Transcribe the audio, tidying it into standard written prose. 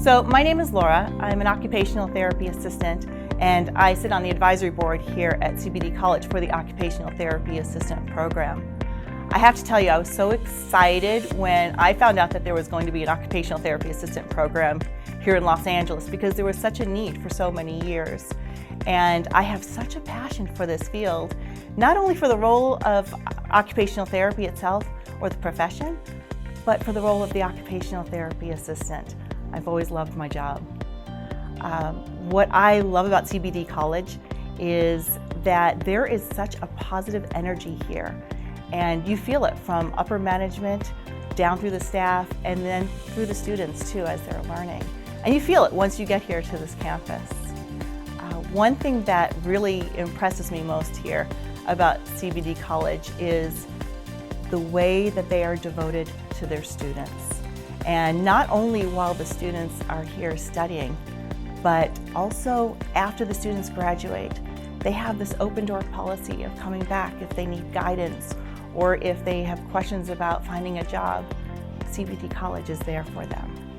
So my name is Laura. I'm an occupational therapy assistant, and I sit on the advisory board here at CBD College for the Occupational Therapy Assistant Program. I have to tell you, I was so excited when I found out that there was going to be an Occupational Therapy Assistant Program here in Los Angeles because there was such a need for so many years. And I have such a passion for this field, not only for the role of occupational therapy itself or the profession, but for the role of the occupational therapy assistant. I've always loved my job. What I love about CBD College is that there is such a positive energy here, and you feel it from upper management down through the staff and then through the students too as they're learning. And you feel it once you get here to this campus. One thing that really impresses me most here about CBD College is the way that they are devoted to their students. And not only while the students are here studying, but also after the students graduate. They have this open door policy of coming back if they need guidance or if they have questions about finding a job. CBD College is there for them.